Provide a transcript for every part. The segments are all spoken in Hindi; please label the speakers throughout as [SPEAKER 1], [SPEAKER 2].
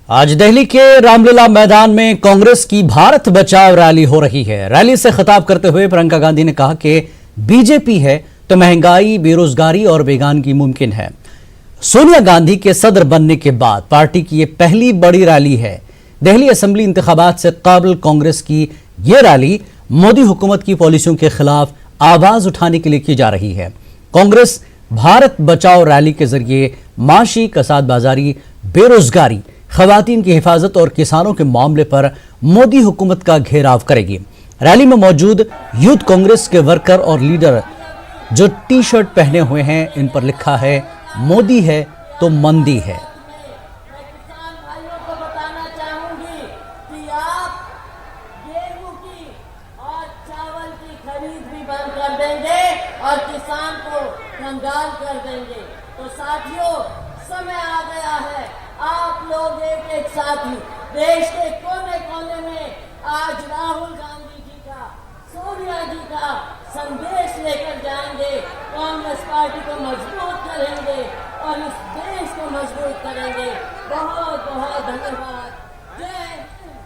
[SPEAKER 1] आज दिल्ली के रामलीला मैदान में कांग्रेस की भारत बचाओ रैली हो रही है। रैली से खिताब करते हुए प्रियंका गांधी ने कहा कि बीजेपी है तो महंगाई, बेरोजगारी और बेगानगी मुमकिन है। सोनिया गांधी के सदर बनने के बाद पार्टी की ये पहली बड़ी रैली है। दिल्ली असेंबली इंतखाबात से कबल कांग्रेस की ये रैली मोदी हुकूमत की पॉलिसियों के खिलाफ आवाज उठाने के लिए की जा रही है। कांग्रेस भारत बचाओ रैली के जरिए माशी, कसादबाजारी, बेरोजगारी, खवातीन की हिफाजत और किसानों के मामले पर मोदी हुकूमत का घेराव करेगी। रैली में मौजूद यूथ कांग्रेस के वर्कर और लीडर जो टी शर्ट पहने हुए हैं, इन पर लिखा है मोदी है तो मंदी है।
[SPEAKER 2] किसान भाइयों को बताना चाहूंगी कि आप गेहूं की और चावल की खरीद भी बंद कर देंगे और किसान को कंगाल कर देंगे। तो साथियों, समय आ गया है, आप लोग एक एक साथी देश के कोने कोने में आज राहुल गांधी जी का, सोनिया जी का संदेश लेकर जाएंगे। कांग्रेस पार्टी को मजबूत करेंगे और इस देश को मजबूत करेंगे। बहुत बहुत धन्यवाद। जय हिंद।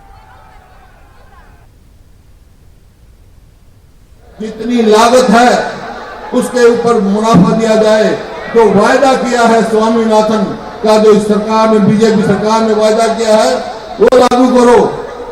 [SPEAKER 3] जितनी लागत है उसके ऊपर मुनाफा दिया जाए। तो वायदा किया है स्वामीनाथन का, जो इस सरकार ने, बीजेपी सरकार ने वायदा किया है, वो लागू करो।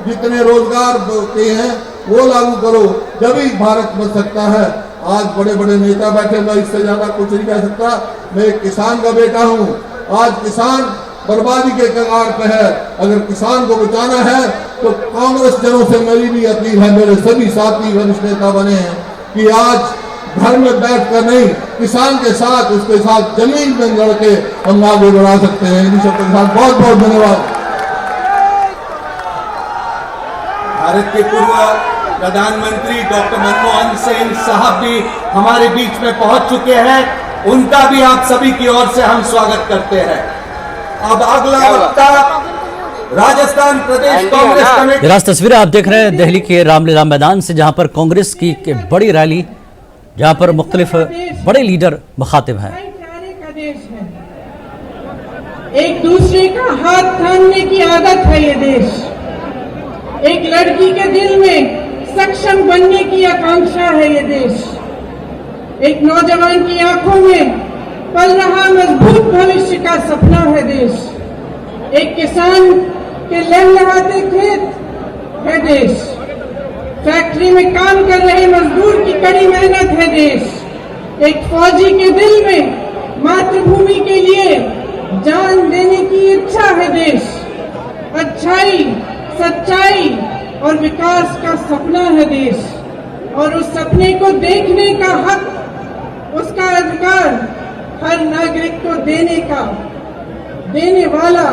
[SPEAKER 3] जितने रोजगार के हैं वो लागू करो, जब भारत बच सकता है। आज बड़े बड़े नेता बैठे, मैं इससे ज्यादा कुछ नहीं कह सकता। मैं एक किसान का बेटा हूँ। आज किसान बर्बादी के कगार पे है। अगर किसान को बचाना है तो कांग्रेस जनों से मेरी भी अपील है, मेरे सभी साथी वरिष्ठ नेता बने हैं, कि आज घर में बैठ कर नहीं, किसान के साथ, उसके साथ जमीन में लड़के हम आगे बढ़ा सकते हैं। इन सबके साथ बहुत बहुत धन्यवाद।
[SPEAKER 4] भारत के पूर्व प्रधानमंत्री डॉक्टर मनमोहन सिंह साहब भी हमारे बीच में पहुंच चुके हैं। उनका भी आप सभी की ओर से हम स्वागत करते हैं। अब अगला वक्ता राजस्थान प्रदेश कांग्रेस कमेटी।
[SPEAKER 1] ये तस्वीरें आप देख रहे हैं दिल्ली के रामलीला मैदान से, जहां पर कांग्रेस की बड़ी रैली, जहां पर मुख्तलिफ बड़े लीडर मुखातिब हैं।
[SPEAKER 5] एक दूसरे का हाथ थामने की आदत है ये देश। एक लड़की के दिल में सक्षम बनने की आकांक्षा है ये देश। एक नौजवान की आंखों में पल रहा मजबूत भविष्य का सपना है देश। एक किसान के लहलहाते खेत है देश। फैक्ट्री में काम कर रहे मजदूर की कड़ी मेहनत है देश। एक फौजी के दिल में मातृभूमि के लिए जान देने की इच्छा है देश। अच्छाई, सच्चाई और विकास का सपना है देश, और उस सपने को देखने का हक, उसका अधिकार हर नागरिक को देने वाला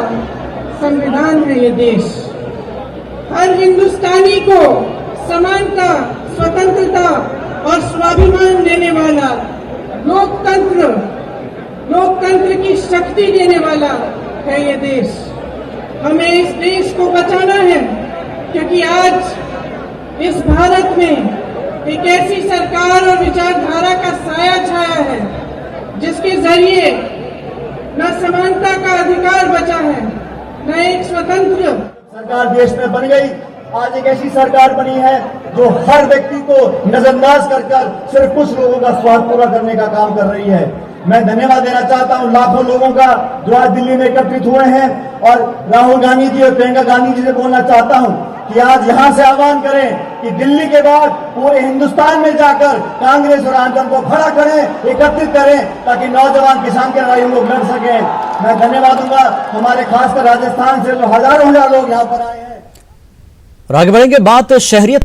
[SPEAKER 5] संविधान है ये देश। हर हिंदुस्तानी को समानता, स्वतंत्रता और स्वाभिमान देने वाला लोकतंत्र की शक्ति देने वाला है ये देश। हमें इस देश को बचाना है, क्योंकि आज इस भारत में एक ऐसी सरकार और विचारधारा का साया छाया है जिसके जरिए न समानता का अधिकार बचा है, न एक स्वतंत्र
[SPEAKER 6] सरकार देश में बन गई। आज एक ऐसी सरकार बनी है जो हर व्यक्ति को नजरअंदाज कर सिर्फ कुछ लोगों का स्वार्थ पूरा करने का काम कर रही है। मैं धन्यवाद देना चाहता हूं लाखों लोगों का जो आज दिल्ली में एकत्रित हुए हैं, और राहुल गांधी जी और प्रियंका गांधी जी से बोलना चाहता हूं कि आज यहां से आह्वान करें कि दिल्ली के बाद पूरे हिंदुस्तान में जाकर कांग्रेस और आंदोलन को खड़ा करें, एकत्रित करें, ताकि नौजवान किसान के लड़ाई लोग लड़ सकें। मैं धन्यवाद दूंगा हमारे खासकर राजस्थान से जो हजारों लोग यहाँ पर आए हैं।
[SPEAKER 1] और आगे बढ़ेंगे, बात शहरियत